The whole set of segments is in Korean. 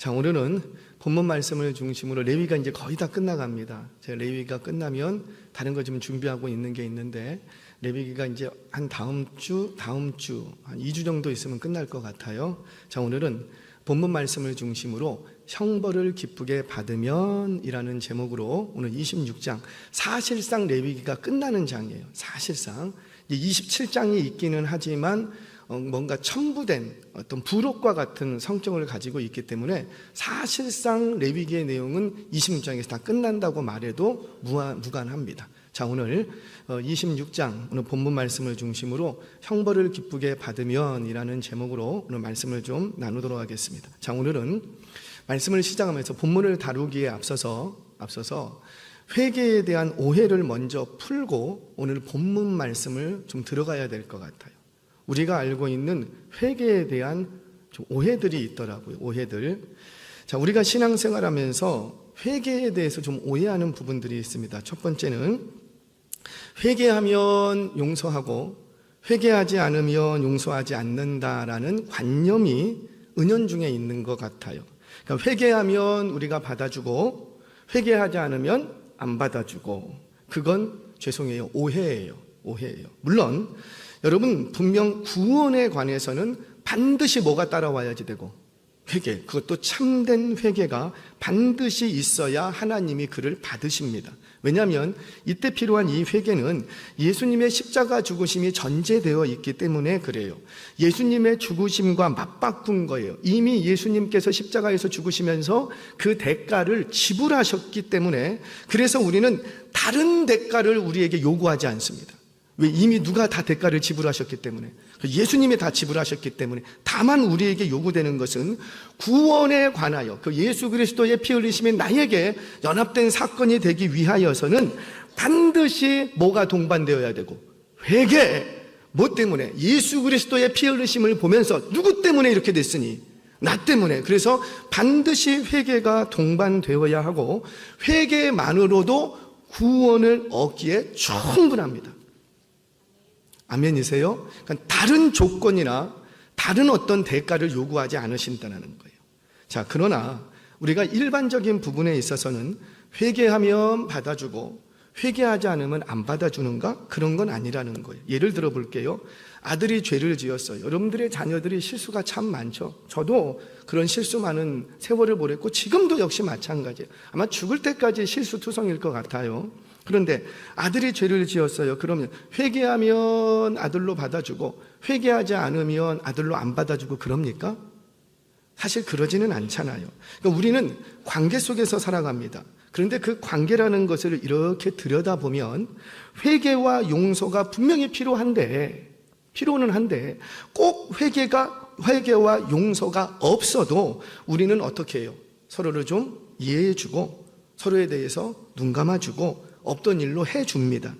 자, 오늘은 본문 말씀을 중심으로 레위기가 이제 거의 다 끝나갑니다. 제가 레위기가 끝나면 다른 거 좀 준비하고 있는 게 있는데, 레위기가 이제 한 다음 주, 한 2주 정도 있으면 끝날 것 같아요. 자, 오늘은 본문 말씀을 중심으로 형벌을 기쁘게 받으면 이라는 제목으로 오늘 26장, 사실상 레위기가 끝나는 장이에요. 사실상 27장이 있기는 하지만 뭔가 첨부된 어떤 부록과 같은 성격을 가지고 있기 때문에 사실상 레위기의 내용은 26장에서 다 끝난다고 말해도 무관합니다. 자, 오늘 26장 오늘 본문 말씀을 중심으로 형벌을 기쁘게 받으면 이라는 제목으로 오늘 말씀을 좀 나누도록 하겠습니다. 자, 오늘은 말씀을 시작하면서 본문을 다루기에 앞서서 회개에 대한 오해를 먼저 풀고 오늘 본문 말씀을 좀 들어가야 될 것 같아요. 우리가 알고 있는 회개에 대한 좀 오해들이 있더라고요. 오해들. 자, 우리가 신앙생활하면서 회개에 대해서 좀 오해하는 부분들이 있습니다. 첫 번째는 회개하면 용서하고 회개하지 않으면 용서하지 않는다라는 관념이 은연중에 있는 것 같아요. 그러니까 회개하면 우리가 받아주고 회개하지 않으면 안 받아주고, 그건 죄송해요, 오해예요. 물론 여러분, 분명 구원에 관해서는 반드시 뭐가 따라와야지 되고, 회개, 그것도 참된 회개가 반드시 있어야 하나님이 그를 받으십니다. 왜냐하면 이때 필요한 이 회개는 예수님의 십자가 죽으심이 전제되어 있기 때문에 그래요. 예수님의 죽으심과 맞바꾼 거예요. 이미 예수님께서 십자가에서 죽으시면서 그 대가를 지불하셨기 때문에, 그래서 우리는 다른 대가를 우리에게 요구하지 않습니다. 왜? 이미 누가 다 대가를 지불하셨기 때문에, 예수님이 다 지불하셨기 때문에. 다만 우리에게 요구되는 것은 구원에 관하여 그 예수 그리스도의 피 흘리심이 나에게 연합된 사건이 되기 위하여서는 반드시 뭐가 동반되어야 되고, 회개. 뭐 때문에? 예수 그리스도의 피 흘리심을 보면서 누구 때문에 이렇게 됐으니? 나 때문에. 그래서 반드시 회개가 동반되어야 하고, 회개만으로도 구원을 얻기에 충분합니다. 아멘이세요? 그러니까 다른 조건이나 다른 어떤 대가를 요구하지 않으신다는 거예요. 자, 그러나 우리가 일반적인 부분에 있어서는 회개하면 받아주고 회개하지 않으면 안 받아주는가? 그런 건 아니라는 거예요. 예를 들어 볼게요. 아들이 죄를 지었어요. 여러분들의 자녀들이 실수가 참 많죠. 저도 그런 실수 많은 세월을 보냈고 지금도 역시 마찬가지예요. 아마 죽을 때까지 실수투성일 것 같아요. 그런데 아들이 죄를 지었어요. 그러면 회개하면 아들로 받아주고 회개하지 않으면 아들로 안 받아주고 그럽니까? 사실 그러지는 않잖아요. 그러니까 우리는 관계 속에서 살아갑니다. 그런데 그 관계라는 것을 이렇게 들여다보면 회개와 용서가 분명히 필요는 한데 꼭 회개와 용서가 없어도 우리는 어떻게 해요? 서로를 좀 이해해주고 서로에 대해서 눈 감아주고 없던 일로 해줍니다.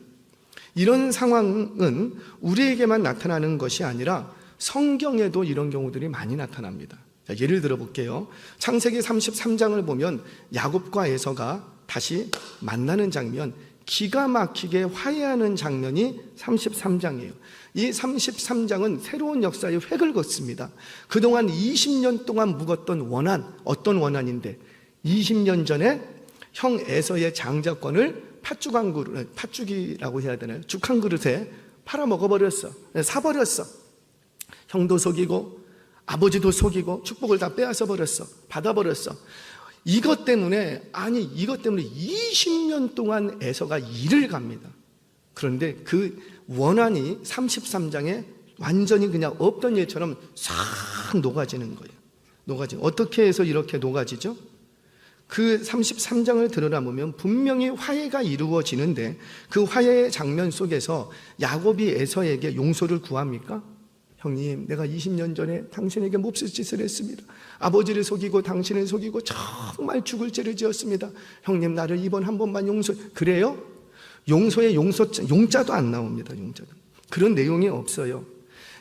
이런 상황은 우리에게만 나타나는 것이 아니라 성경에도 이런 경우들이 많이 나타납니다. 자, 예를 들어 볼게요. 창세기 33장을 보면 야곱과 에서가 다시 만나는 장면, 기가 막히게 화해하는 장면이 33장이에요. 이 33장은 새로운 역사의 획을 걷습니다. 그동안 20년 동안 묵었던 원한, 어떤 원한인데 20년 전에 형 에서의 장자권을 팥죽이라고 해야 되나요? 죽 한 그릇에 팔아먹어버렸어. 사버렸어. 형도 속이고 아버지도 속이고 축복을 다 빼앗아 버렸어. 받아버렸어. 이것 때문에 20년 동안 에서가 일을 갑니다. 그런데 그 원한이 33장에 완전히 그냥 없던 일처럼 싹 녹아지는 거예요. 어떻게 해서 이렇게 녹아지죠? 그 33장을 들여다보면 분명히 화해가 이루어지는데 그 화해의 장면 속에서 야곱이 에서에게 용서를 구합니까? 형님, 내가 20년 전에 당신에게 몹쓸 짓을 했습니다. 아버지를 속이고 당신을 속이고 정말 죽을 죄를 지었습니다. 형님, 나를 이번 한 번만 그래요? 용서에 용자도 안 나옵니다. 그런 내용이 없어요.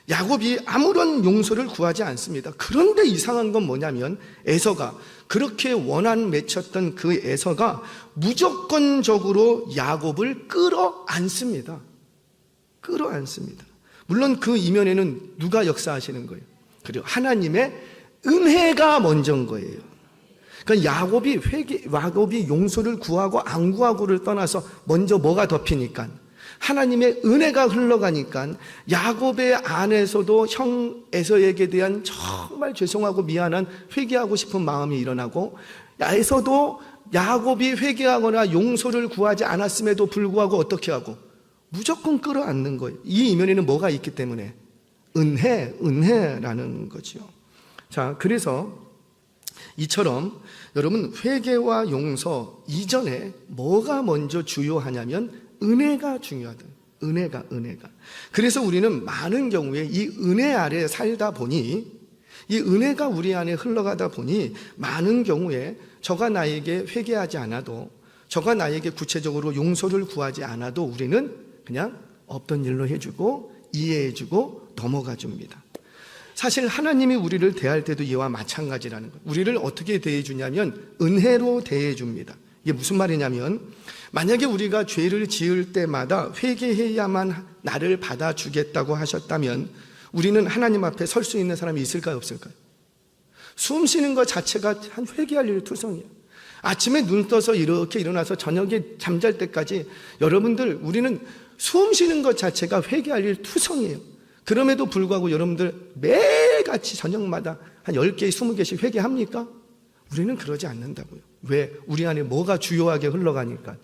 야곱이 아무런 용서를 구하지 않습니다. 그런데 이상한 건 뭐냐면 에서가 그렇게 원한 맺혔던 그 에서가 무조건적으로 야곱을 끌어안습니다. 물론 그 이면에는 누가 역사하시는 거예요? 그리고 하나님의 은혜가 먼저인 거예요. 그러니까 야곱이 용서를 구하고 안 구하고를 떠나서 먼저 뭐가 덮이니까 하나님의 은혜가 흘러가니까 야곱의 안에서도 형 에서에게 대한 정말 죄송하고 미안한 회개하고 싶은 마음이 일어나고, 에서도 야곱이 회개하거나 용서를 구하지 않았음에도 불구하고 어떻게 하고 무조건 끌어안는 거예요. 이 이면에는 뭐가 있기 때문에? 은혜라는 거죠. 자, 그래서 이처럼 여러분, 회개와 용서 이전에 뭐가 먼저 주요하냐면 은혜가 중요하다. 은혜가. 그래서 우리는 많은 경우에 이 은혜 아래 살다 보니, 이 은혜가 우리 안에 흘러가다 보니 많은 경우에 저가 나에게 회개하지 않아도, 저가 나에게 구체적으로 용서를 구하지 않아도 우리는 그냥 없던 일로 해주고 이해해주고 넘어가 줍니다. 사실 하나님이 우리를 대할 때도 이와 마찬가지라는 거예요. 우리를 어떻게 대해주냐면 은혜로 대해줍니다. 이게 무슨 말이냐면, 만약에 우리가 죄를 지을 때마다 회개해야만 나를 받아주겠다고 하셨다면 우리는 하나님 앞에 설 수 있는 사람이 있을까요, 없을까요? 숨 쉬는 것 자체가 한 회개할 일 투성이에요. 아침에 눈 떠서 이렇게 일어나서 저녁에 잠잘 때까지 여러분들, 우리는 숨 쉬는 것 자체가 회개할 일 투성이에요. 그럼에도 불구하고 여러분들 매일같이 저녁마다 한 10개, 20개씩 회개합니까? 우리는 그러지 않는다고요. 왜? 우리 안에 뭐가 주요하게 흘러가니까?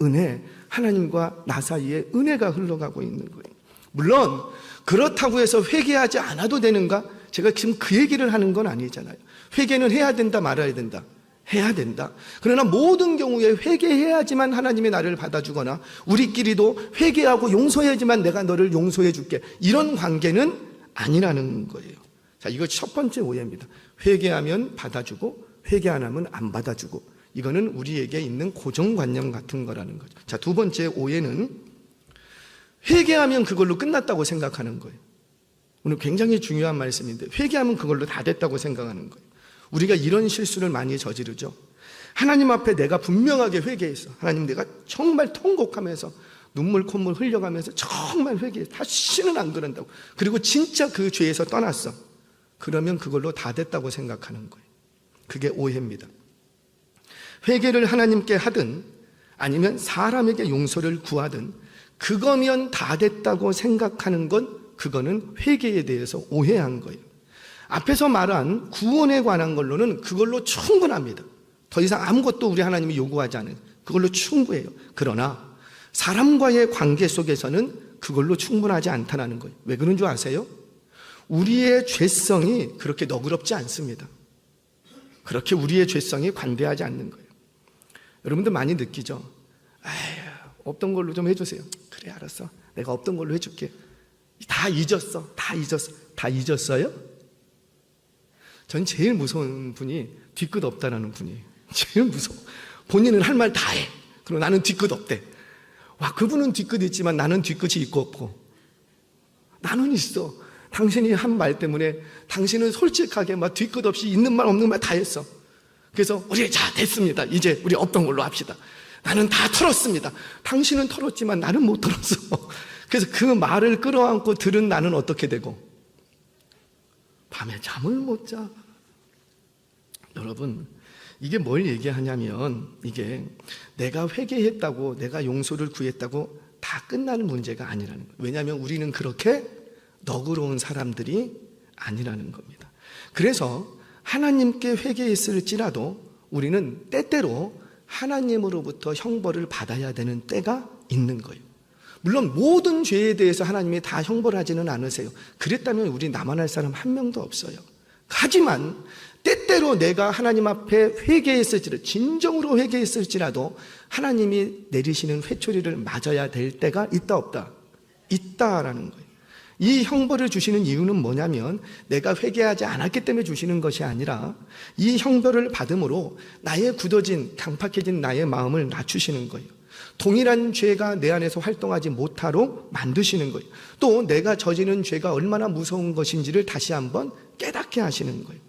은혜, 하나님과 나 사이에 은혜가 흘러가고 있는 거예요. 물론 그렇다고 해서 회개하지 않아도 되는가? 제가 지금 그 얘기를 하는 건 아니잖아요. 회개는 해야 된다, 말아야 된다? 해야 된다. 그러나 모든 경우에 회개해야지만 하나님이 나를 받아주거나 우리끼리도 회개하고 용서해야지만 내가 너를 용서해 줄게, 이런 관계는 아니라는 거예요. 자, 이거 첫 번째 오해입니다. 회개하면 받아주고 회개 안 하면 안 받아주고, 이거는 우리에게 있는 고정관념 같은 거라는 거죠. 자, 두 번째 오해는 회개하면 그걸로 끝났다고 생각하는 거예요. 오늘 굉장히 중요한 말씀인데, 회개하면 그걸로 다 됐다고 생각하는 거예요. 우리가 이런 실수를 많이 저지르죠. 하나님 앞에 내가 분명하게 회개했어. 하나님, 내가 정말 통곡하면서 눈물 콧물 흘려가면서 정말 회개해, 다시는 안 그런다고, 그리고 진짜 그 죄에서 떠났어. 그러면 그걸로 다 됐다고 생각하는 거예요. 그게 오해입니다. 회개를 하나님께 하든 아니면 사람에게 용서를 구하든 그거면 다 됐다고 생각하는 건, 그거는 회개에 대해서 오해한 거예요. 앞에서 말한 구원에 관한 걸로는 그걸로 충분합니다. 더 이상 아무것도 우리 하나님이 요구하지 않아요. 그걸로 충분해요. 그러나 사람과의 관계 속에서는 그걸로 충분하지 않다는 거예요. 왜 그런 줄 아세요? 우리의 죄성이 그렇게 너그럽지 않습니다. 그렇게 우리의 죄성이 관대하지 않는 거예요. 여러분들 많이 느끼죠? 없던 걸로 좀 해주세요. 그래, 알았어. 내가 없던 걸로 해줄게. 다 잊었어. 다 잊었어요? 전 제일 무서운 분이 뒤끝 없다라는 분이에요. 제일 무서워. 본인은 할 말 다 해. 그리고 나는 뒤끝 없대. 와, 그분은 뒤끝 있지만 나는 뒤끝이 있고 없고. 나는 있어. 당신이 한 말 때문에 당신은 솔직하게 막 뒤끝 없이 있는 말 없는 말 다 했어. 그래서 우리 자 됐습니다. 이제 우리 없던 걸로 합시다. 나는 다 털었습니다. 당신은 털었지만 나는 못 털었어. 그래서 그 말을 끌어안고 들은 나는 어떻게 되고? 밤에 잠을 못 자. 여러분, 이게 뭘 얘기하냐면, 이게 내가 회개했다고, 내가 용서를 구했다고 다 끝나는 문제가 아니라는 거예요. 왜냐하면 우리는 그렇게 너그러운 사람들이 아니라는 겁니다. 그래서 하나님께 회개했을지라도 우리는 때때로 하나님으로부터 형벌을 받아야 되는 때가 있는 거예요. 물론 모든 죄에 대해서 하나님이 다 형벌하지는 않으세요. 그랬다면 우리 남아날 사람 한 명도 없어요. 하지만 때때로 내가 하나님 앞에 회개했을지라도, 진정으로 회개했을지라도 하나님이 내리시는 회초리를 맞아야 될 때가 있다 없다? 있다라는 거예요. 이 형벌을 주시는 이유는 뭐냐면 내가 회개하지 않았기 때문에 주시는 것이 아니라 이 형벌을 받음으로 나의 굳어진, 강팍해진 나의 마음을 낮추시는 거예요. 동일한 죄가 내 안에서 활동하지 못하도록 만드시는 거예요. 또 내가 저지른 죄가 얼마나 무서운 것인지를 다시 한번 깨닫게 하시는 거예요.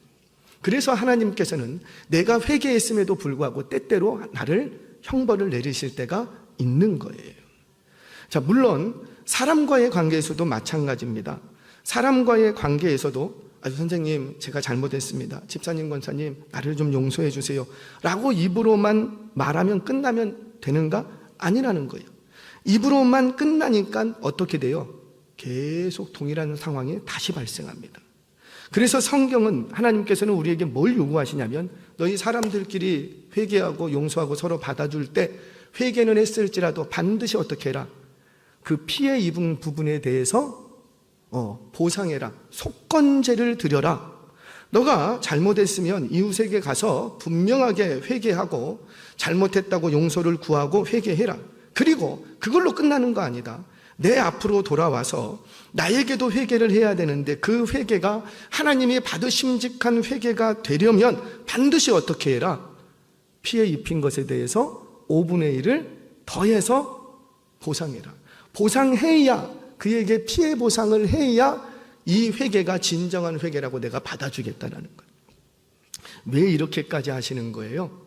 그래서 하나님께서는 내가 회개했음에도 불구하고 때때로 나를 형벌을 내리실 때가 있는 거예요. 자, 물론 사람과의 관계에서도 마찬가지입니다. 사람과의 관계에서도 아주 선생님 제가 잘못했습니다. 집사님 권사님 나를 좀 용서해 주세요 라고 입으로만 말하면 끝나면 되는가? 아니라는 거예요. 입으로만 끝나니까 어떻게 돼요? 계속 동일한 상황이 다시 발생합니다. 그래서 성경은 하나님께서는 우리에게 뭘 요구하시냐면 너희 사람들끼리 회개하고 용서하고 서로 받아줄 때 회개는 했을지라도 반드시 어떻게 해라? 그 피해 입은 부분에 대해서 보상해라. 속건제를 드려라. 너가 잘못했으면 이웃에게 가서 분명하게 회개하고 잘못했다고 용서를 구하고 회개해라. 그리고 그걸로 끝나는 거 아니다. 내 앞으로 돌아와서 나에게도 회개를 해야 되는데 그 회개가 하나님이 받으심직한 회개가 되려면 반드시 어떻게 해라? 피해 입힌 것에 대해서 5분의 1을 더해서 보상해라. 보상해야, 그에게 피해 보상을 해야 이 회개가 진정한 회개라고 내가 받아주겠다는 거예요. 왜 이렇게까지 하시는 거예요?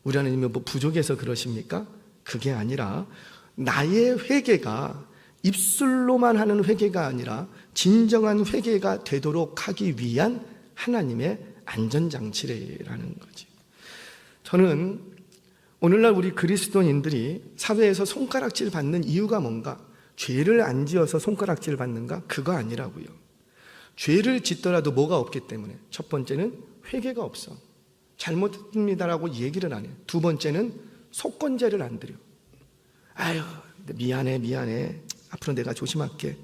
우리 하나님이 뭐 부족해서 그러십니까? 그게 아니라 나의 회개가 입술로만 하는 회개가 아니라 진정한 회개가 되도록 하기 위한 하나님의 안전장치라는 거지. 저는 오늘날 우리 그리스도인들이 사회에서 손가락질 받는 이유가 뭔가? 죄를 안 지어서 손가락질 받는가? 그거 아니라고요. 죄를 짓더라도 뭐가 없기 때문에. 첫 번째는 회개가 없어. 잘못했습니다라고 얘기를 안 해. 두 번째는 속건제를 안 드려. 아유 미안해 앞으로 내가 조심할게.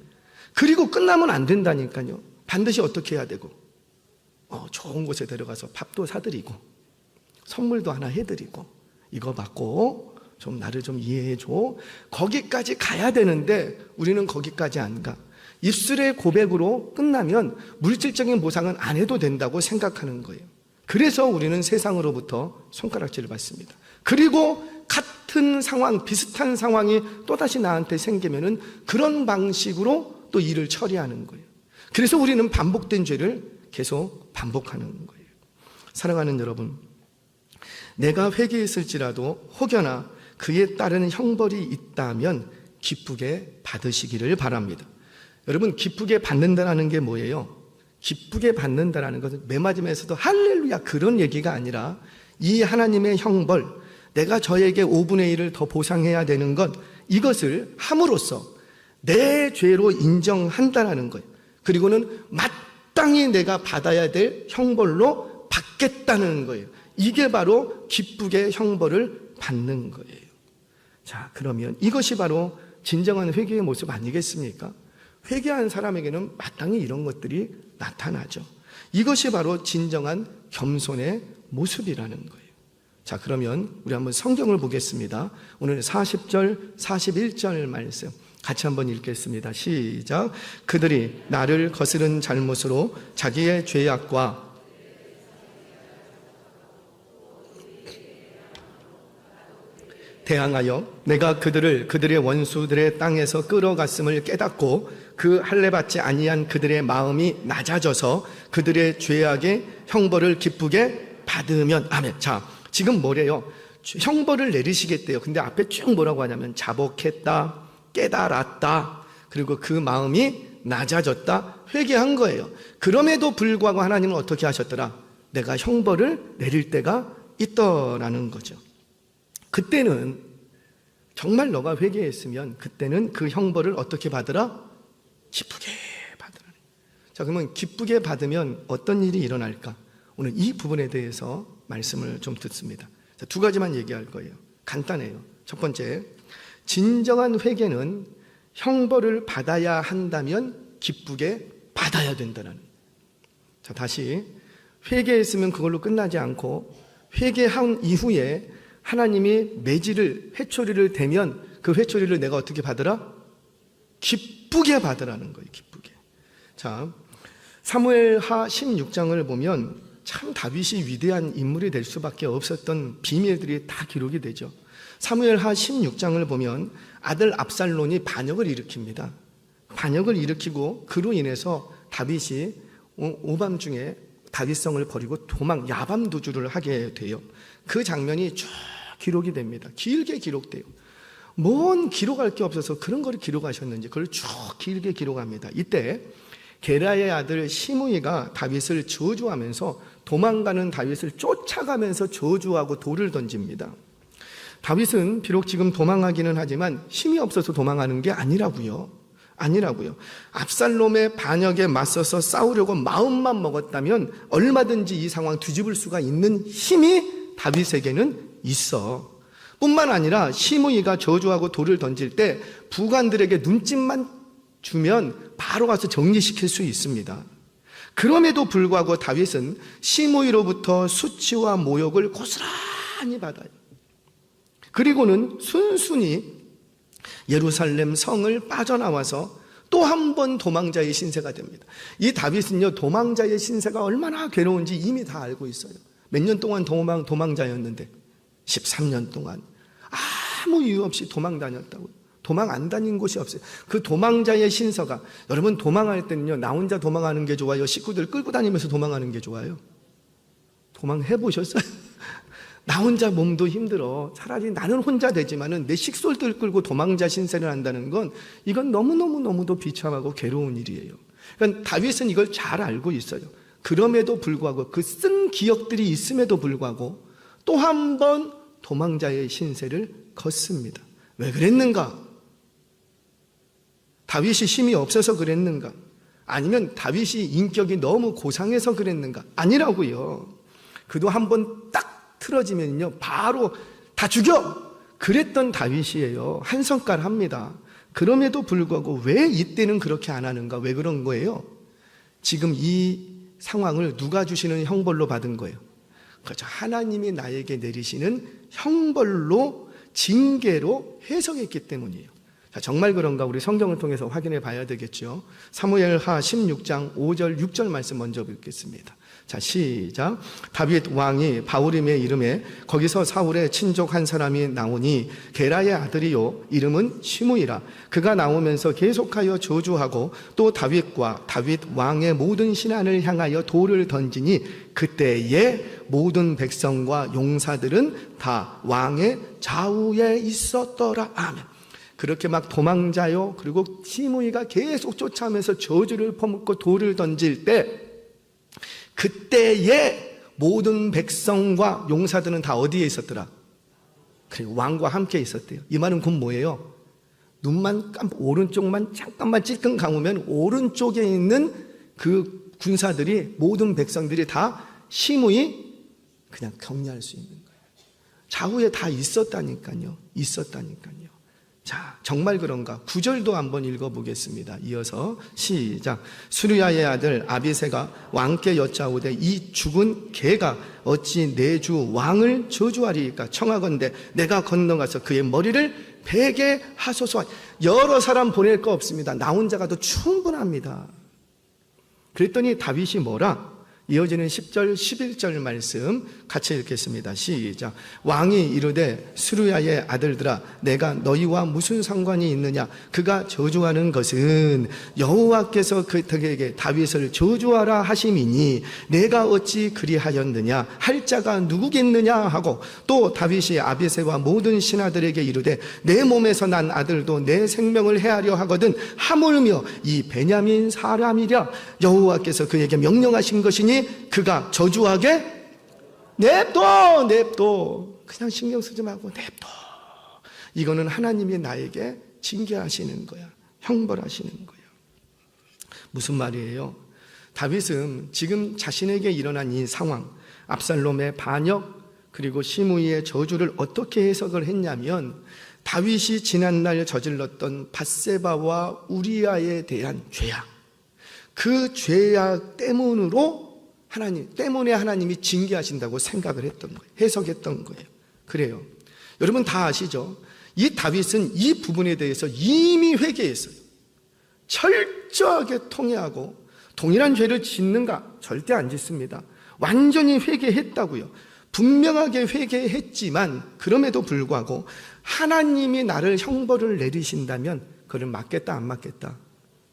그리고 끝나면 안 된다니까요. 반드시 어떻게 해야 되고 좋은 곳에 데려가서 밥도 사드리고 선물도 하나 해드리고 이거 받고 좀 나를 좀 이해해줘. 거기까지 가야 되는데 우리는 거기까지 안 가. 입술의 고백으로 끝나면 물질적인 보상은 안 해도 된다고 생각하는 거예요. 그래서 우리는 세상으로부터 손가락질을 받습니다. 그리고 같은 상황, 비슷한 상황이 또다시 나한테 생기면은 그런 방식으로 또 일을 처리하는 거예요. 그래서 우리는 반복된 죄를 계속 반복하는 거예요. 사랑하는 여러분, 내가 회개했을지라도 혹여나 그에 따른 형벌이 있다면 기쁘게 받으시기를 바랍니다. 여러분, 기쁘게 받는다는 게 뭐예요? 기쁘게 받는다는 것은 매맞음에서도 할렐루야 그런 얘기가 아니라 이 하나님의 형벌, 내가 저에게 5분의 1을 더 보상해야 되는 것, 이것을 함으로써 내 죄로 인정한다는 거예요. 그리고는 마땅히 내가 받아야 될 형벌로 받겠다는 거예요. 이게 바로 기쁘게 형벌을 받는 거예요. 자, 그러면 이것이 바로 진정한 회개의 모습 아니겠습니까? 회개한 사람에게는 마땅히 이런 것들이 나타나죠. 이것이 바로 진정한 겸손의 모습이라는 거예요. 자, 그러면 우리 한번 성경을 보겠습니다. 오늘 40절, 41절 말씀 같이 한번 읽겠습니다. 시작. 그들이 나를 거스른 잘못으로 자기의 죄악과 대항하여 내가 그들의 원수들의 땅에서 끌어갔음을 깨닫고 그 할례받지 아니한 그들의 마음이 낮아져서 그들의 죄악의 형벌을 기쁘게 받으면. 아멘. 자, 지금 뭐래요? 형벌을 내리시겠대요. 근데 앞에 쭉 뭐라고 하냐면 자복했다, 깨달았다, 그리고 그 마음이 낮아졌다, 회개한 거예요. 그럼에도 불구하고 하나님은 어떻게 하셨더라? 내가 형벌을 내릴 때가 있더라는 거죠. 그때는 정말 너가 회개했으면 그때는 그 형벌을 어떻게 받으라? 기쁘게 받으라. 자, 그러면 기쁘게 받으면 어떤 일이 일어날까? 오늘 이 부분에 대해서 말씀을 좀 듣습니다. 자, 두 가지만 얘기할 거예요. 간단해요. 첫 번째, 진정한 회개는 형벌을 받아야 한다면 기쁘게 받아야 된다는. 자, 다시 회개했으면 그걸로 끝나지 않고 회개한 이후에 하나님이 매질을, 회초리를 대면 그 회초리를 내가 어떻게 받으라? 기쁘게 받으라는 거예요. 기쁘게. 자, 사무엘하 16장을 보면 참 다윗이 위대한 인물이 될 수밖에 없었던 비밀들이 다 기록이 되죠. 사무엘하 16장을 보면 아들 압살론이 반역을 일으킵니다. 반역을 일으키고 그로 인해서 다윗이 오밤중에 다윗성을 버리고 야밤도주를 하게 돼요. 그 장면이 쭉 기록이 됩니다. 길게 기록돼요. 뭔 기록할 게 없어서 그런 걸 기록하셨는지 그걸 쭉 길게 기록합니다. 이때 게라의 아들 시므이가 다윗을 저주하면서 도망가는 다윗을 쫓아가면서 저주하고 돌을 던집니다. 다윗은 비록 지금 도망하기는 하지만 힘이 없어서 도망하는 게 아니라고요. 압살롬의 반역에 맞서서 싸우려고 마음만 먹었다면 얼마든지 이 상황 뒤집을 수가 있는 힘이 다윗에게는 있어. 뿐만 아니라 시므이가 저주하고 돌을 던질 때 부관들에게 눈짓만 주면 바로 가서 정리시킬 수 있습니다. 그럼에도 불구하고 다윗은 시므이로부터 수치와 모욕을 고스란히 받아요. 그리고는 순순히 예루살렘 성을 빠져나와서 또 한 번 도망자의 신세가 됩니다. 이 다윗은요, 도망자의 신세가 얼마나 괴로운지 이미 다 알고 있어요. 몇 년 동안 도망자였는데 13년 동안 아무 이유 없이 도망 다녔다고요. 도망 안 다닌 곳이 없어요. 그 도망자의 신세가, 여러분 도망할 때는요, 나 혼자 도망하는 게 좋아요? 식구들 끌고 다니면서 도망하는 게 좋아요? 도망해 보셨어요? 나 혼자 몸도 힘들어. 차라리 나는 혼자 되지만은 내 식솔들 끌고 도망자 신세를 한다는 건 이건 너무너무도 비참하고 괴로운 일이에요. 그러니까 다윗은 이걸 잘 알고 있어요. 그럼에도 불구하고 그 쓴 기억들이 있음에도 불구하고 또 한 번 도망자의 신세를 걷습니다. 왜 그랬는가? 다윗이 힘이 없어서 그랬는가? 아니면 다윗이 인격이 너무 고상해서 그랬는가? 아니라고요. 그도 한 번 딱 틀어지면요 바로 다 죽여! 그랬던 다윗이에요. 한 성깔 합니다. 그럼에도 불구하고 왜 이때는 그렇게 안 하는가? 왜 그런 거예요? 지금 이 상황을 누가 주시는 형벌로 받은 거예요? 그렇죠. 하나님이 나에게 내리시는 형벌로, 징계로 해석했기 때문이에요. 자, 정말 그런가? 우리 성경을 통해서 확인해 봐야 되겠죠. 사무엘하 16장 5절 6절 말씀 먼저 읽겠습니다. 자, 시작. 다윗 왕이 바후림의 이름에 거기서 사울의 친족 한 사람이 나오니 게라의 아들이요 이름은 시므이라. 그가 나오면서 계속하여 저주하고 또 다윗과 다윗 왕의 모든 신하를 향하여 돌을 던지니 그때에 모든 백성과 용사들은 다 왕의 좌우에 있었더라. 아멘. 그렇게 막 도망자요, 그리고 시므이가 계속 쫓아오면서 저주를 퍼붓고 돌을 던질 때 그때에 모든 백성과 용사들은 다 어디에 있었더라? 그리고 왕과 함께 있었대요. 이 말은 곧 뭐예요? 눈만 오른쪽만 잠깐만 찔끔 감으면 오른쪽에 있는 그 군사들이, 모든 백성들이 다 시므이 그냥 격리할 수 있는 거예요. 좌우에 다 있었다니까요. 자, 정말 그런가? 9절도 한번 읽어보겠습니다. 이어서 시작. 수르야의 아들 아비새가 왕께 여짜오되 이 죽은 개가 어찌 내 주 왕을 저주하리이까? 청하건대 내가 건너가서 그의 머리를 베게 하소서. 여러 사람 보낼 거 없습니다. 나 혼자 가도 충분합니다. 그랬더니 다윗이 뭐라? 이어지는 10절, 11절 말씀 같이 읽겠습니다. 시작. 왕이 이르되 수르야의 아들들아 내가 너희와 무슨 상관이 있느냐? 그가 저주하는 것은 여호와께서 그에게 다윗을 저주하라 하심이니 내가 어찌 그리하였느냐? 할 자가 누구겠느냐? 하고 또 다윗이 아비새와 모든 신하들에게 이르되 내 몸에서 난 아들도 내 생명을 해하려 하거든 하물며 이 베냐민 사람이랴. 여호와께서 그에게 명령하신 것이니 그가 저주하게 냅둬. 그냥 신경 쓰지 말고 냅둬. 이거는 하나님이 나에게 징계하시는 거야. 형벌하시는 거야. 무슨 말이에요? 다윗은 지금 자신에게 일어난 이 상황, 압살롬의 반역 그리고 시므이의 저주를 어떻게 해석을 했냐면 다윗이 지난날 저질렀던 밧세바와 우리아에 대한 죄악, 그 죄악 때문에 하나님이 징계하신다고 생각을 했던 거예요. 해석했던 거예요. 그래요. 여러분 다 아시죠? 이 다윗은 이 부분에 대해서 이미 회개했어요. 철저하게 통회하고 동일한 죄를 짓는가? 절대 안 짓습니다. 완전히 회개했다고요. 분명하게 회개했지만 그럼에도 불구하고 하나님이 나를 형벌을 내리신다면 그를 맞겠다 안 맞겠다?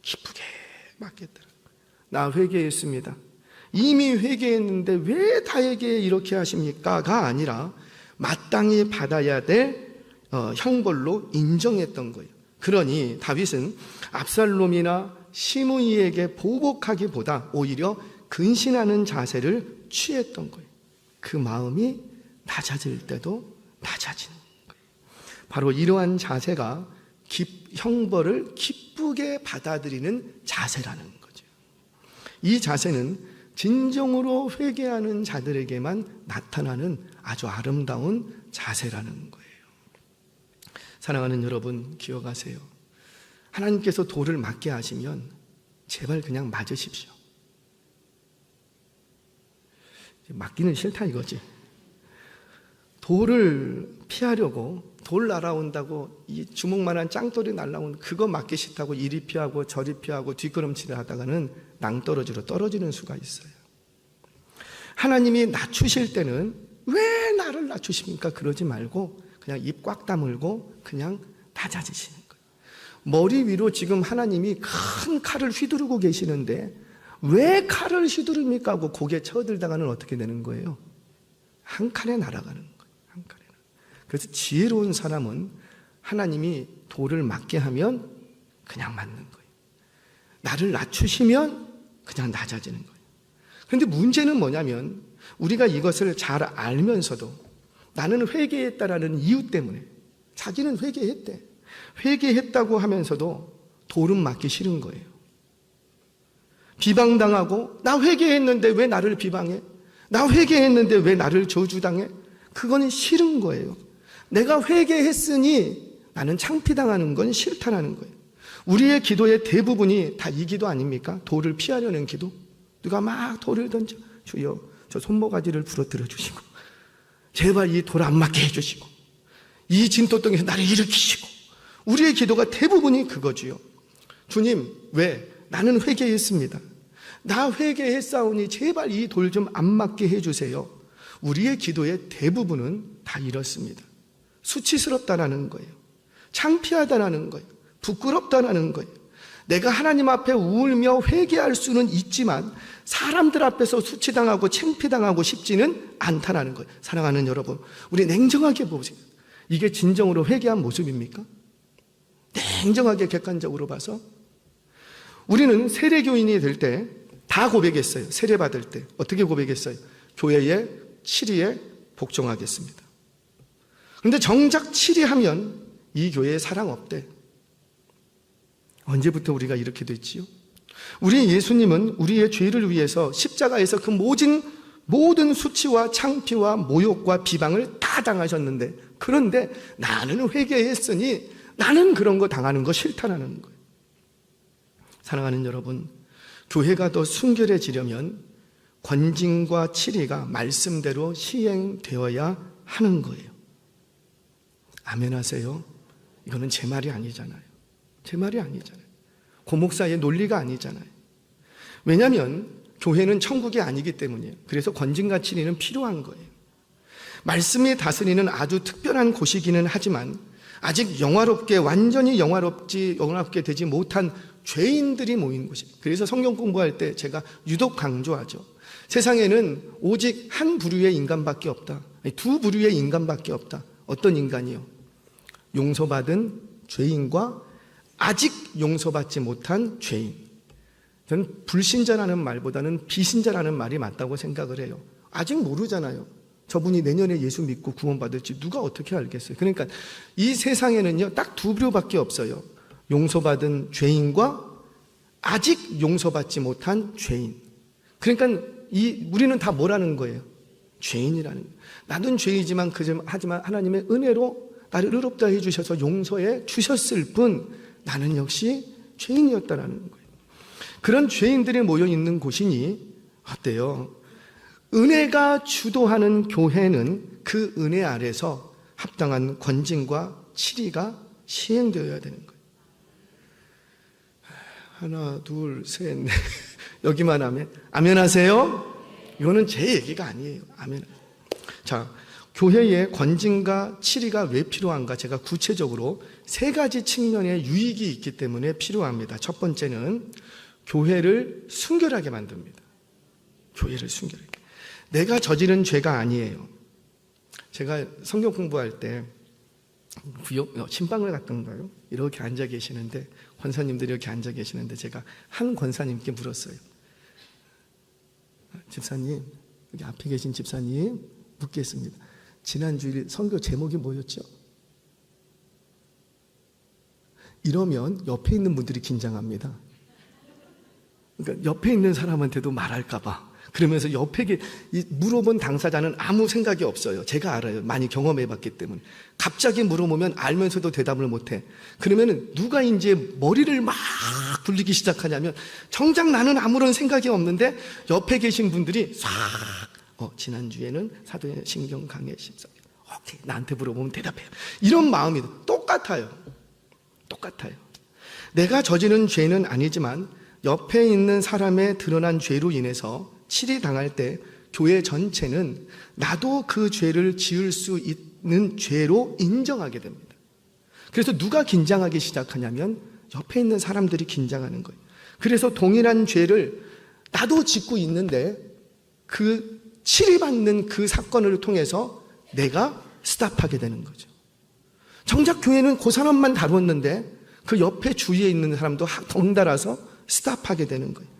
기쁘게 맞겠다. 나 회개했습니다. 이미 회개했는데 왜 나에게 이렇게 하십니까?가 아니라 마땅히 받아야 될 형벌로 인정했던 거예요. 그러니 다윗은 압살롬이나 시므이에게 보복하기보다 오히려 근신하는 자세를 취했던 거예요. 그 마음이 낮아질 때도 낮아지는 거예요. 바로 이러한 자세가 형벌을 기쁘게 받아들이는 자세라는 거죠. 이 자세는 진정으로 회개하는 자들에게만 나타나는 아주 아름다운 자세라는 거예요. 사랑하는 여러분, 기억하세요. 하나님께서 돌을 맞게 하시면 제발 그냥 맞으십시오. 맞기는 싫다 이거지. 돌을 피하려고, 돌 날아온다고 이 주먹만한 짱돌이 날아오는 그거 맞기 싫다고 이리 피하고 저리 피하고 뒷걸음질을 하다가는 낭떠러지로 떨어지는 수가 있어요. 하나님이 낮추실 때는 왜 나를 낮추십니까? 그러지 말고 그냥 입 꽉 다물고 그냥 낮아지시는 거예요. 머리 위로 지금 하나님이 큰 칼을 휘두르고 계시는데 왜 칼을 휘두릅니까? 하고 고개 쳐들다가는 어떻게 되는 거예요? 한 칼에 날아가는 거예요. 한 칼에. 그래서 지혜로운 사람은 하나님이 돌을 맞게 하면 그냥 맞는 거예요. 나를 낮추시면 그냥 낮아지는 거예요. 그런데 문제는 뭐냐면 우리가 이것을 잘 알면서도 나는 회개했다라는 이유 때문에, 자기는 회개했대. 회개했다고 하면서도 돌은 맞기 싫은 거예요. 비방당하고 나 회개했는데 왜 나를 비방해? 나 회개했는데 왜 나를 저주당해? 그건 싫은 거예요. 내가 회개했으니 나는 창피당하는 건 싫다라는 거예요. 우리의 기도의 대부분이 다 이 기도 아닙니까? 돌을 피하려는 기도. 누가 막 돌을 던져, 주여 저 손모가지를 부러뜨려 주시고 제발 이 돌 안 맞게 해주시고 이 진토덩이에서 나를 일으키시고, 우리의 기도가 대부분이 그거지요. 주님, 왜? 나는 회개했습니다. 나 회개했사오니 제발 이 돌 좀 안 맞게 해주세요. 우리의 기도의 대부분은 다 이렇습니다. 수치스럽다라는 거예요. 창피하다라는 거예요. 부끄럽다라는 거예요. 내가 하나님 앞에 울며 회개할 수는 있지만 사람들 앞에서 수치당하고 창피당하고 싶지는 않다라는 거예요. 사랑하는 여러분, 우리 냉정하게 보세요. 이게 진정으로 회개한 모습입니까? 냉정하게 객관적으로 봐서 우리는 세례교인이 될 때 다 고백했어요. 세례받을 때 어떻게 고백했어요? 교회에 7위에 복종하겠습니다. 그런데 정작 7위 하면 이 교회에 사랑 없대. 언제부터 우리가 이렇게 됐지요? 우리 예수님은 우리의 죄를 위해서 십자가에서 그 모든 수치와 창피와 모욕과 비방을 다 당하셨는데, 그런데 나는 회개했으니 나는 그런 거 당하는 거 싫다라는 거예요. 사랑하는 여러분, 교회가 더 순결해지려면 권징과 치리가 말씀대로 시행되어야 하는 거예요. 아멘 하세요? 이거는 제 말이 아니잖아요. 제 말이 아니잖아요. 고목사의 논리가 아니잖아요. 왜냐하면 교회는 천국이 아니기 때문이에요. 그래서 권징과 치리는 필요한 거예요. 말씀이 다스리는 아주 특별한 곳이기는 하지만 아직 완전히 영화롭게 되지 못한 죄인들이 모인 곳이에요. 그래서 성경 공부할 때 제가 유독 강조하죠. 세상에는 오직 한 부류의 인간밖에 없다. 두 부류의 인간밖에 없다. 어떤 인간이요? 용서받은 죄인과 아직 용서받지 못한 죄인. 저는 불신자라는 말보다는 비신자라는 말이 맞다고 생각을 해요. 아직 모르잖아요. 저분이 내년에 예수 믿고 구원받을지 누가 어떻게 알겠어요? 그러니까 이 세상에는요, 딱 두 부류밖에 없어요. 용서받은 죄인과 아직 용서받지 못한 죄인. 그러니까 우리는 다 뭐라는 거예요? 죄인이라는 거예요. 나는 죄이지만 하지만 하나님의 은혜로 나를 의롭다 해주셔서 용서해 주셨을 뿐 나는 역시 죄인이었다라는 거예요. 그런 죄인들이 모여 있는 곳이니 어때요? 은혜가 주도하는 교회는 그 은혜 아래서 합당한 권징과 치리가 시행되어야 되는 거예요. 하나, 둘, 셋, 넷. 여기만 하면 아멘 하세요? 이거는 제 얘기가 아니에요. 아멘. 자, 교회에 권징과 치리가 왜 필요한가? 제가 구체적으로 세 가지 측면의 유익이 있기 때문에 필요합니다. 첫 번째는 교회를 순결하게 만듭니다. 교회를 순결하게. 내가 저지른 죄가 아니에요. 제가 성경 공부할 때 신방을 갔던가요? 이렇게 앉아 계시는데, 권사님들이 이렇게 앉아 계시는데 제가 한 권사님께 물었어요. 집사님, 여기 앞에 계신 집사님 묻겠습니다. 지난 주일 선교 제목이 뭐였죠? 이러면 옆에 있는 분들이 긴장합니다. 그러니까 옆에 있는 사람한테도 말할까봐. 그러면서 옆에 물어본 당사자는 아무 생각이 없어요. 제가 알아요. 많이 경험해봤기 때문에. 갑자기 물어보면 알면서도 대답을 못해. 그러면 누가 이제 머리를 막 굴리기 시작하냐면, 정작 나는 아무런 생각이 없는데 옆에 계신 분들이 싹 지난주에는 사도의 신경 강해 14. 오케이, 나한테 물어보면 대답해요. 이런 마음이 똑같아요. 내가 저지른 죄는 아니지만 옆에 있는 사람의 드러난 죄로 인해서 치리당할 때 교회 전체는 나도 그 죄를 지을 수 있는 죄로 인정하게 됩니다. 그래서 누가 긴장하기 시작하냐면 옆에 있는 사람들이 긴장하는 거예요. 그래서 동일한 죄를 나도 짓고 있는데 그 치리받는 그 사건을 통해서 내가 스탑하게 되는 거죠. 정작 교회는 그 사람만 다뤘는데 그 옆에 주위에 있는 사람도 덩달아서 스탑하게 되는 거예요.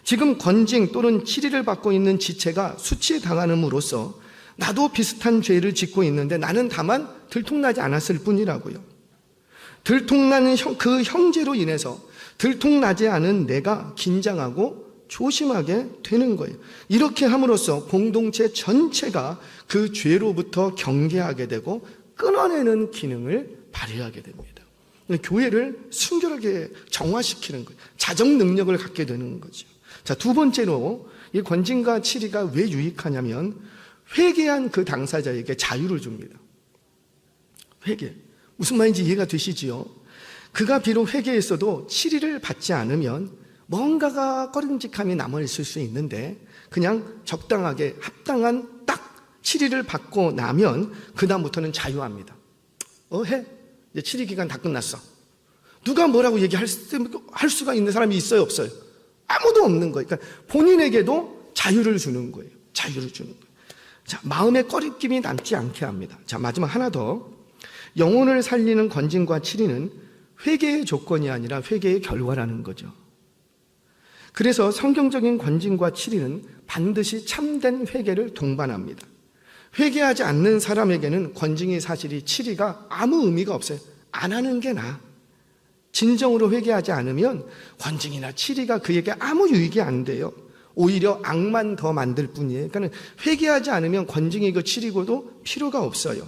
지금 권징 또는 치리를 받고 있는 지체가 수치당함으로써 나도 비슷한 죄를 짓고 있는데 나는 다만 들통나지 않았을 뿐이라고요. 들통나는 그 형제로 인해서 들통나지 않은 내가 긴장하고 조심하게 되는 거예요. 이렇게 함으로써 공동체 전체가 그 죄로부터 경계하게 되고 끊어내는 기능을 발휘하게 됩니다. 교회를 순결하게 정화시키는 거예요. 자정 능력을 갖게 되는 거죠. 자, 두 번째로 이 권징과 치리가 왜 유익하냐면 회개한 그 당사자에게 자유를 줍니다. 회개. 무슨 말인지 이해가 되시지요? 그가 비록 회개했어도 치리를 받지 않으면 뭔가가 꺼림직함이 남아있을 수 있는데 그냥 적당하게 합당한 딱 치리를 받고 나면 그 다음부터는 자유합니다. 해. 이제 치리 기간 다 끝났어. 누가 뭐라고 얘기할 수가 있는 사람이 있어요, 없어요? 아무도 없는 거예요. 그러니까 본인에게도 자유를 주는 거예요. 자, 마음의 꺼림낌이 남지 않게 합니다. 자, 마지막 하나 더. 영혼을 살리는 권징과 치리는 회개의 조건이 아니라 회개의 결과라는 거죠. 그래서 성경적인 권징과 치리는 반드시 참된 회개를 동반합니다. 회개하지 않는 사람에게는 권징이 사실이 치리가 아무 의미가 없어요. 안 하는 게 나아. 진정으로 회개하지 않으면 권징이나 치리가 그에게 아무 유익이 안 돼요. 오히려 악만 더 만들 뿐이에요. 그러니까 회개하지 않으면 권징이고 치리고도 필요가 없어요.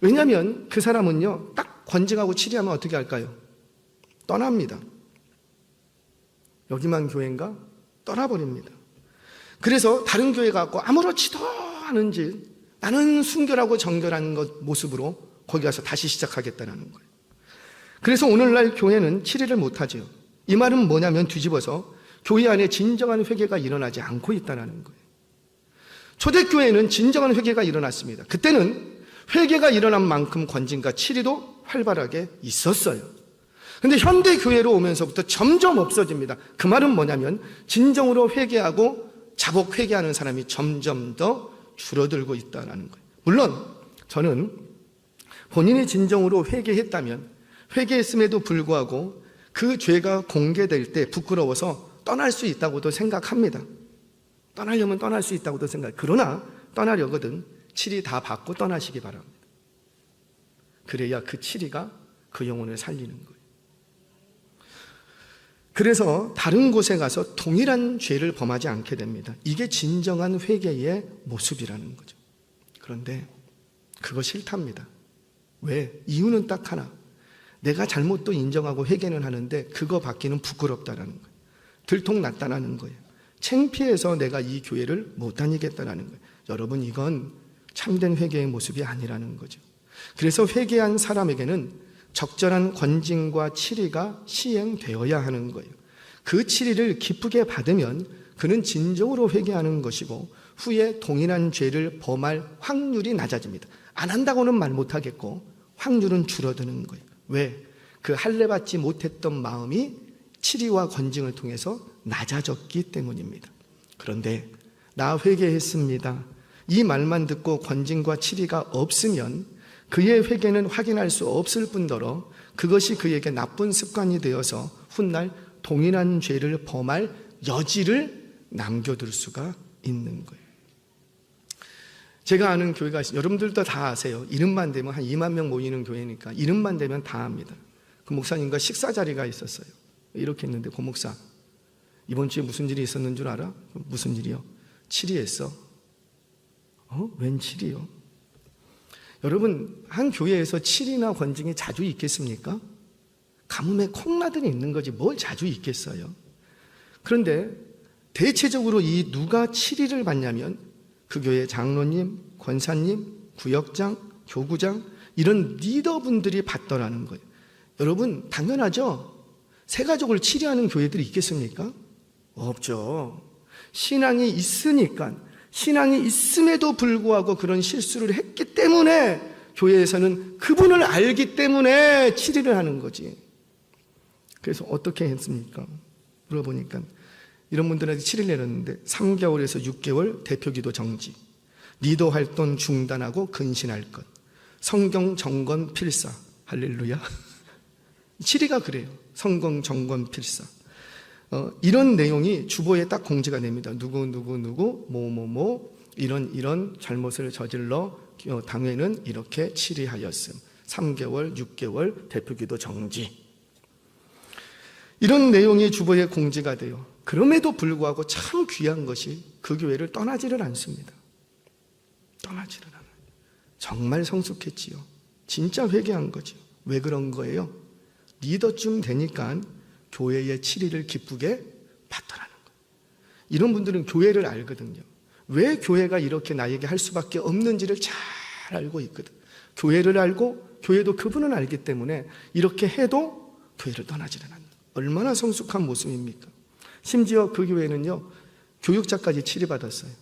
왜냐하면 그 사람은요, 딱 권징하고 치리하면 어떻게 할까요? 떠납니다. 여기만 교회인가? 떠나버립니다. 그래서 다른 교회 가고 아무렇지도 않은지 나는 순결하고 정결한 것 모습으로 거기 가서 다시 시작하겠다는 거예요. 그래서 오늘날 교회는 치리를 못하죠. 이 말은 뭐냐면 뒤집어서 교회 안에 진정한 회개가 일어나지 않고 있다는 거예요. 초대교회는 진정한 회개가 일어났습니다. 그때는 회개가 일어난 만큼 권징과 치리도 활발하게 있었어요. 그런데 현대교회로 오면서부터 점점 없어집니다. 그 말은 뭐냐면 진정으로 회개하고 자복 회개하는 사람이 점점 더 줄어들고 있다는 거예요. 물론 저는 본인이 진정으로 회개했다면 회개했음에도 불구하고 그 죄가 공개될 때 부끄러워서 떠날 수 있다고도 생각합니다. 떠나려면 떠날 수 있다고도 생각해요. 그러나 떠나려거든 치리 다 받고 떠나시기 바랍니다. 그래야 그 치리가 그 영혼을 살리는 거예요. 그래서 다른 곳에 가서 동일한 죄를 범하지 않게 됩니다. 이게 진정한 회개의 모습이라는 거죠. 그런데 그거 싫답니다. 왜? 이유는 딱 하나. 내가 잘못도 인정하고 회개는 하는데 그거 받기는 부끄럽다라는 거예요. 들통났다라는 거예요. 창피해서 내가 이 교회를 못 다니겠다라는 거예요. 여러분, 이건 참된 회개의 모습이 아니라는 거죠. 그래서 회개한 사람에게는 적절한 권징과 치리가 시행되어야 하는 거예요. 그 치리를 기쁘게 받으면 그는 진정으로 회개하는 것이고 후에 동일한 죄를 범할 확률이 낮아집니다. 안 한다고는 말 못하겠고 확률은 줄어드는 거예요. 왜? 그 할례받지 못했던 마음이 치리와 권징을 통해서 낮아졌기 때문입니다. 그런데 나 회개했습니다. 이 말만 듣고 권징과 치리가 없으면 그의 회개는 확인할 수 없을 뿐더러 그것이 그에게 나쁜 습관이 되어서 훗날 동일한 죄를 범할 여지를 남겨둘 수가 있는 거예요. 제가 아는 교회가 있어요. 여러분들도 다 아세요. 이름만 되면 한 2만 명 모이는 교회니까 이름만 되면 다 압니다. 그 목사님과 식사 자리가 있었어요. 이렇게 했는데, 고 목사, 이번 주에 무슨 일이 있었는 줄 알아? 무슨 일이요? 치리했어. 웬 치리요? 여러분, 한 교회에서 치리나 권징이 자주 있겠습니까? 가뭄에 콩나들이 있는 거지 뭘 자주 있겠어요? 그런데 대체적으로 이 누가 치리를 받냐면 그 교회 장로님, 권사님, 구역장, 교구장 이런 리더분들이 받더라는 거예요. 여러분, 당연하죠? 새 가족을 치리하는 교회들이 있겠습니까? 없죠. 신앙이 있으니까, 신앙이 있음에도 불구하고 그런 실수를 했기 때문에 교회에서는 그분을 알기 때문에 치리를 하는 거지. 그래서 어떻게 했습니까? 물어보니까 이런 분들한테 치리를 내렸는데 3개월에서 6개월 대표기도 정지, 리더 활동 중단하고 근신할 것, 성경 점검 필사. 할렐루야. 치리가 그래요. 성경 점검 필사. 이런 내용이 주보에 딱 공지가 됩니다. 누구 이런 잘못을 저질러 당회는 이렇게 치리하였음. 3개월, 6개월 대표기도 정지. 이런 내용이 주보에 공지가 돼요. 그럼에도 불구하고 참 귀한 것이 그 교회를 떠나지를 않습니다. 떠나지를 않아요. 정말 성숙했지요. 진짜 회개한 거죠. 왜 그런 거예요? 리더쯤 되니까 교회의 치리를 기쁘게 받더라는 거예요. 이런 분들은 교회를 알거든요. 왜 교회가 이렇게 나에게 할 수밖에 없는지를 잘 알고 있거든. 교회를 알고 교회도 그분을 알기 때문에 이렇게 해도 교회를 떠나지를 않는, 얼마나 성숙한 모습입니까? 심지어 그 교회는요, 교육자까지 치리받았어요.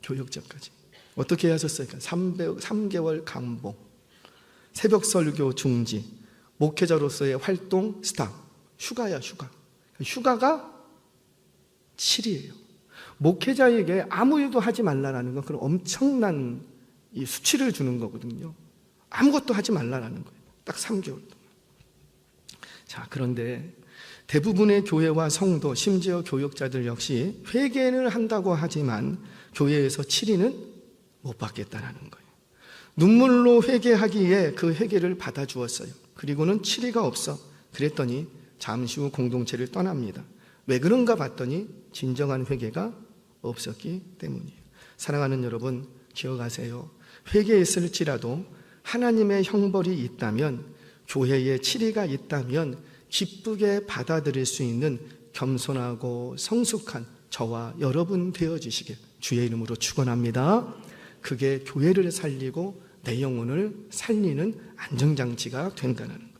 교육자까지. 어떻게 하셨어요? 3개월 감봉, 새벽 설교 중지, 목회자로서의 활동 스탑, 휴가야, 휴가. 휴가가 치리예요. 목회자에게 아무 일도 하지 말라라는 건 그런 엄청난 이 수치를 주는 거거든요. 아무것도 하지 말라라는 거예요. 딱 3개월 동안. 자, 그런데 대부분의 교회와 성도, 심지어 교육자들 역시 회개를 한다고 하지만 교회에서 치리는 못 받겠다라는 거예요. 눈물로 회개하기에 그 회개를 받아주었어요. 그리고는 치리가 없어. 그랬더니 잠시 후 공동체를 떠납니다. 왜 그런가 봤더니 진정한 회개가 없었기 때문이에요. 사랑하는 여러분, 기억하세요. 회개했을지라도 하나님의 형벌이 있다면, 교회에 치리가 있다면 기쁘게 받아들일 수 있는 겸손하고 성숙한 저와 여러분 되어주시길 주의 이름으로 축원합니다. 그게 교회를 살리고 내 영혼을 살리는 안정장치가 된다는 거예요.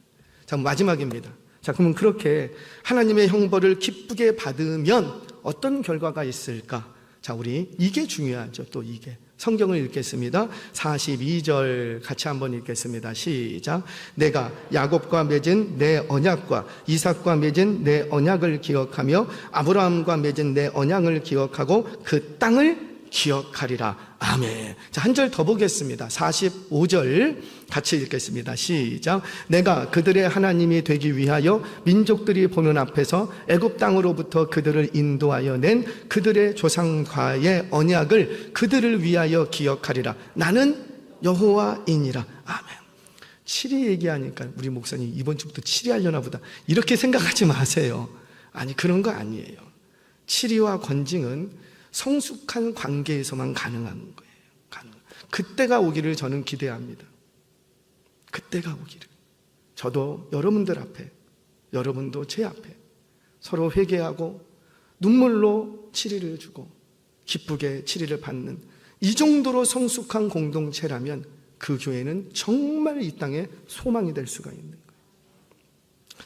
자, 마지막입니다. 자, 그러면 그렇게 하나님의 형벌을 기쁘게 받으면 어떤 결과가 있을까? 자, 우리 이게 중요하죠. 또 이게 성경을 읽겠습니다. 42절 같이 한번 읽겠습니다. 시작. 내가 야곱과 맺은 내 언약과 이삭과 맺은 내 언약을 기억하며 아브라함과 맺은 내 언약을 기억하고 그 땅을 기억하리라. 아멘. 자, 한 절 더 보겠습니다. 45절 같이 읽겠습니다. 시작. 내가 그들의 하나님이 되기 위하여 민족들이 보는 앞에서 애굽 땅으로부터 그들을 인도하여 낸 그들의 조상과의 언약을 그들을 위하여 기억하리라. 나는 여호와이니라. 아멘. 치리 얘기하니까 우리 목사님 이번 주부터 치리하려나 보다 이렇게 생각하지 마세요. 아니, 그런 거 아니에요. 치리와 권징은 성숙한 관계에서만 가능한 거예요. 그때가 오기를 저는 기대합니다. 그때가 오기를. 저도 여러분들 앞에, 여러분도 제 앞에 서로 회개하고 눈물로 치리를 주고 기쁘게 치리를 받는 이 정도로 성숙한 공동체라면 그 교회는 정말 이 땅에 소망이 될 수가 있는 거예요.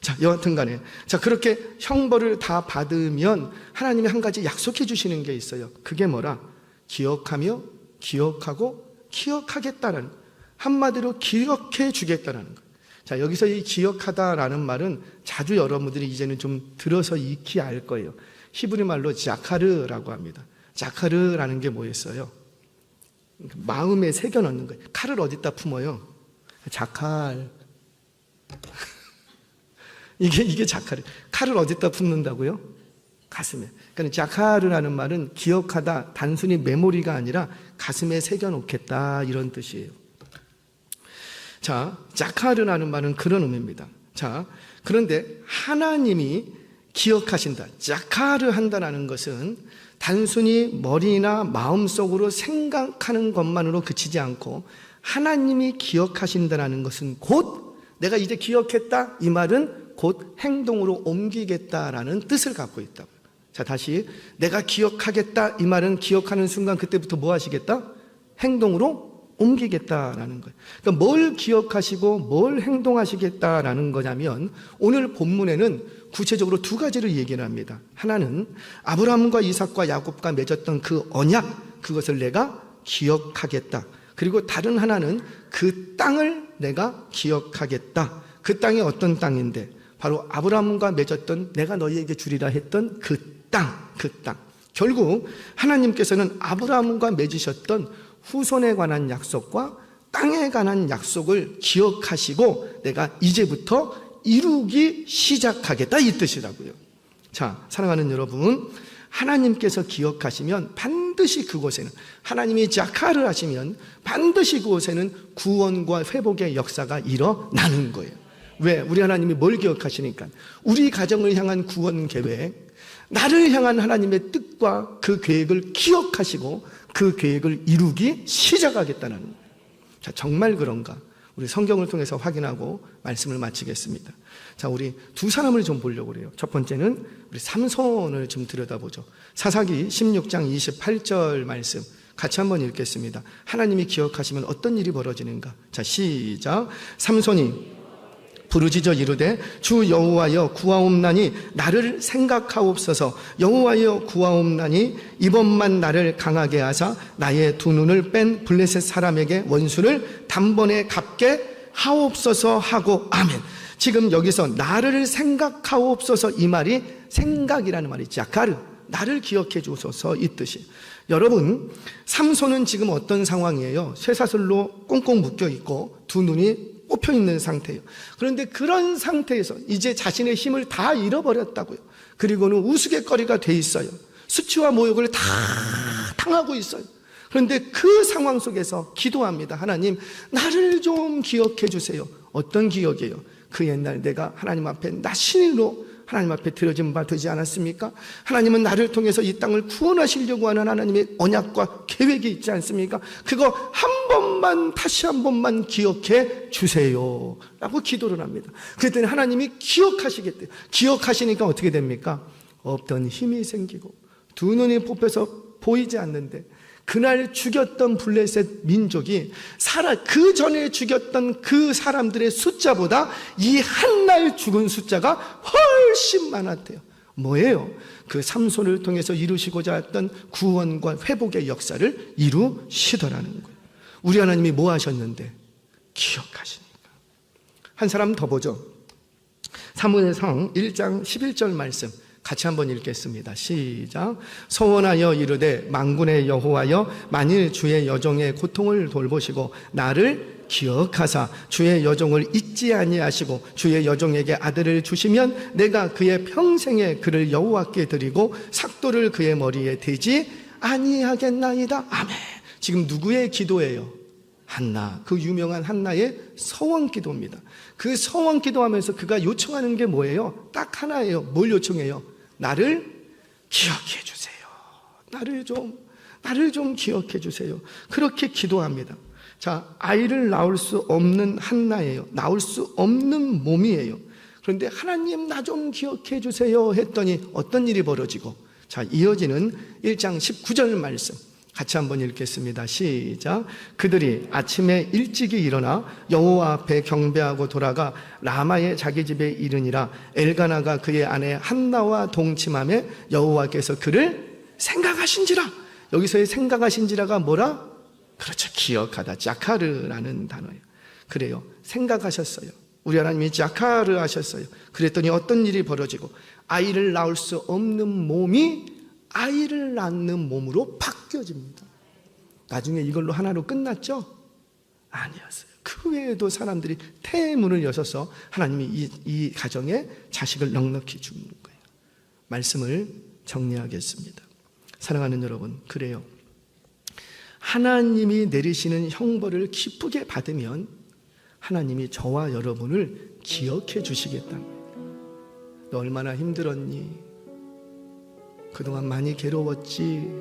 자, 여하튼 간에, 자, 그렇게 형벌을 다 받으면 하나님이 한 가지 약속해 주시는 게 있어요. 그게 뭐라? 기억하며 기억하고 기억하겠다라는, 한마디로 기억해 주겠다라는 거예요. 자, 여기서 이 기억하다라는 말은 자주 여러분들이 이제는 좀 들어서 익히 알 거예요. 히브리 말로 자카르라고 합니다. 자카르라는 게 뭐였어요? 마음에 새겨 넣는 거예요. 칼을 어디다 품어요? 자칼. 이게 자칼. 칼을 어디다 품는다고요? 가슴에. 그러니까 자칼이라는 말은 기억하다, 단순히 메모리가 아니라 가슴에 새겨 놓겠다, 이런 뜻이에요. 자, 자카르라는 말은 그런 의미입니다. 자, 그런데 하나님이 기억하신다, 자카르 한다라는 것은 단순히 머리나 마음속으로 생각하는 것만으로 그치지 않고 하나님이 기억하신다라는 것은 곧 내가 이제 기억했다, 이 말은 곧 행동으로 옮기겠다라는 뜻을 갖고 있다고요. 자, 다시 내가 기억하겠다, 이 말은 기억하는 순간 그때부터 뭐 하시겠다? 행동으로 옮기겠다라는 거예요. 그러니까 뭘 기억하시고 뭘 행동하시겠다라는 거냐면 오늘 본문에는 구체적으로 두 가지를 얘기를 합니다. 하나는 아브라함과 이삭과 야곱과 맺었던 그 언약, 그것을 내가 기억하겠다. 그리고 다른 하나는 그 땅을 내가 기억하겠다. 그 땅이 어떤 땅인데 바로 아브라함과 맺었던 내가 너희에게 주리라 했던 그 땅. 결국 하나님께서는 아브라함과 맺으셨던 후손에 관한 약속과 땅에 관한 약속을 기억하시고 내가 이제부터 이루기 시작하겠다, 이 뜻이라고요. 자, 사랑하는 여러분, 하나님께서 기억하시면 반드시 그곳에는, 하나님이 자카를 하시면 반드시 그곳에는 구원과 회복의 역사가 일어나는 거예요. 왜? 우리 하나님이 뭘 기억하시니까? 우리 가정을 향한 구원 계획, 나를 향한 하나님의 뜻과 그 계획을 기억하시고 그 계획을 이루기 시작하겠다는 거예요. 자, 정말 그런가? 우리 성경을 통해서 확인하고 말씀을 마치겠습니다. 자, 우리 두 사람을 좀 보려고 그래요. 첫 번째는 우리 삼손을 좀 들여다보죠. 사사기 16장 28절 말씀 같이 한번 읽겠습니다. 하나님이 기억하시면 어떤 일이 벌어지는가? 자, 시작. 삼손이 부르짖어 이르되 주 여호와여 구하옵나니 나를 생각하옵소서. 여호와여 구하옵나니 이번만 나를 강하게 하사 나의 두 눈을 뺀 블레셋 사람에게 원수를 단번에 갚게 하옵소서 하고 아멘. 지금 여기서 나를 생각하옵소서, 이 말이 생각이라는 말이지, 자카르, 나를 기억해 주소서, 이 뜻이. 여러분, 삼손은 지금 어떤 상황이에요? 쇠사슬로 꽁꽁 묶여 있고 두 눈이 꼽혀 있는 상태예요. 그런데 그런 상태에서 이제 자신의 힘을 다 잃어버렸다고요. 그리고는 우스갯거리가 돼 있어요. 수치와 모욕을 다 당하고 있어요. 그런데 그 상황 속에서 기도합니다. 하나님, 나를 좀 기억해 주세요. 어떤 기억이에요? 그 옛날 내가 하나님 앞에 나 신으로 하나님 앞에 드려진 바 되지 않았습니까? 하나님은 나를 통해서 이 땅을 구원하시려고 하는 하나님의 언약과 계획이 있지 않습니까? 그거 한 번만, 다시 한 번만 기억해 주세요 라고 기도를 합니다. 그랬더니 하나님이 기억하시겠대요. 기억하시니까 어떻게 됩니까? 없던 힘이 생기고 두 눈이 뽑혀서 보이지 않는데 그날 죽였던 블레셋 민족이 그 전에 죽였던 그 사람들의 숫자보다 이 한 날 죽은 숫자가 훨씬 많았대요. 뭐예요? 그 삼손을 통해서 이루시고자 했던 구원과 회복의 역사를 이루시더라는 거예요. 우리 하나님이 뭐 하셨는데? 기억하시니까. 한 사람 더 보죠. 사무엘상 1장 11절 말씀 같이 한번 읽겠습니다. 시작. 서원하여 이르되 만군의 여호와여 만일 주의 여종의 고통을 돌보시고 나를 기억하사 주의 여종을 잊지 아니하시고 주의 여종에게 아들을 주시면 내가 그의 평생에 그를 여호와께 드리고 삭도를 그의 머리에 대지 아니하겠나이다. 아멘. 지금 누구의 기도예요? 한나, 그 유명한 한나의 서원 기도입니다. 그 서원 기도하면서 그가 요청하는 게 뭐예요? 딱 하나예요. 뭘 요청해요? 나를 기억해 주세요. 나를 좀 기억해 주세요. 그렇게 기도합니다. 자, 아이를 낳을 수 없는 한나예요. 낳을 수 없는 몸이에요. 그런데 하나님 나 좀 기억해 주세요 했더니 어떤 일이 벌어지고, 자, 이어지는 1장 19절 말씀 같이 한번 읽겠습니다. 시작. 그들이 아침에 일찍이 일어나 여호와 앞에 경배하고 돌아가 라마의 자기 집에 이르니라. 엘가나가 그의 아내 한나와 동침하며 여호와께서 그를 생각하신지라. 여기서의 생각하신지라가 뭐라? 그렇죠, 기억하다, 자카르라는 단어예요. 그래요, 생각하셨어요. 우리 하나님이 자카르 하셨어요. 그랬더니 어떤 일이 벌어지고 아이를 낳을 수 없는 몸이 아이를 낳는 몸으로 바뀌어집니다. 나중에 이걸로 하나로 끝났죠? 아니었어요. 그 외에도 사람들이 태문을 여셔서 하나님이 이 가정에 자식을 넉넉히 주는 거예요. 말씀을 정리하겠습니다. 사랑하는 여러분, 그래요. 하나님이 내리시는 형벌을 기쁘게 받으면 하나님이 저와 여러분을 기억해 주시겠다는 거예요. 너 얼마나 힘들었니? 그동안 많이 괴로웠지?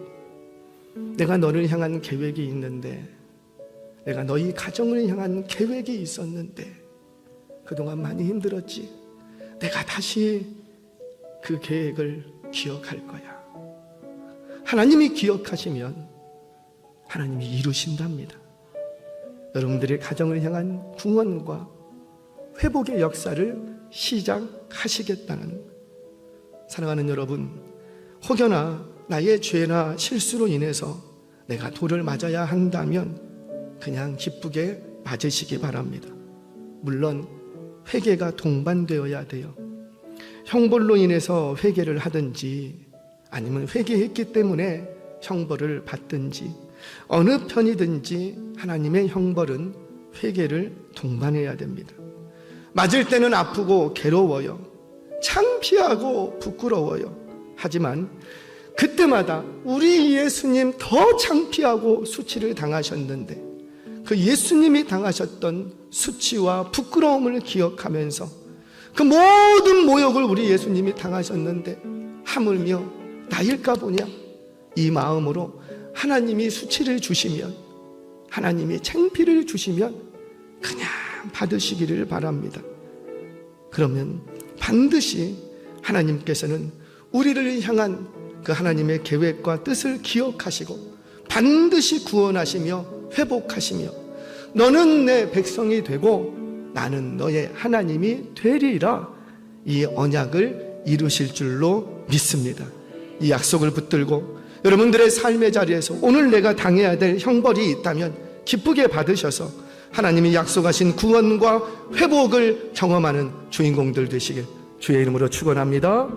내가 너를 향한 계획이 있는데, 내가 너희 가정을 향한 계획이 있었는데 그동안 많이 힘들었지? 내가 다시 그 계획을 기억할 거야. 하나님이 기억하시면 하나님이 이루신답니다. 여러분들의 가정을 향한 구원과 회복의 역사를 시작하시겠다는, 사랑하는 여러분, 혹여나 나의 죄나 실수로 인해서 내가 돌을 맞아야 한다면 그냥 기쁘게 맞으시기 바랍니다. 물론 회개가 동반되어야 돼요. 형벌로 인해서 회개를 하든지 아니면 회개했기 때문에 형벌을 받든지 어느 편이든지 하나님의 형벌은 회개를 동반해야 됩니다. 맞을 때는 아프고 괴로워요. 창피하고 부끄러워요. 하지만 그때마다 우리 예수님 더 창피하고 수치를 당하셨는데 그 예수님이 당하셨던 수치와 부끄러움을 기억하면서 그 모든 모욕을 우리 예수님이 당하셨는데 하물며 나일까 보냐, 이 마음으로 하나님이 수치를 주시면, 하나님이 창피를 주시면 그냥 받으시기를 바랍니다. 그러면 반드시 하나님께서는 우리를 향한 그 하나님의 계획과 뜻을 기억하시고 반드시 구원하시며 회복하시며 너는 내 백성이 되고 나는 너의 하나님이 되리라, 이 언약을 이루실 줄로 믿습니다. 이 약속을 붙들고 여러분들의 삶의 자리에서 오늘 내가 당해야 될 형벌이 있다면 기쁘게 받으셔서 하나님이 약속하신 구원과 회복을 경험하는 주인공들 되시길 주의 이름으로 축원합니다.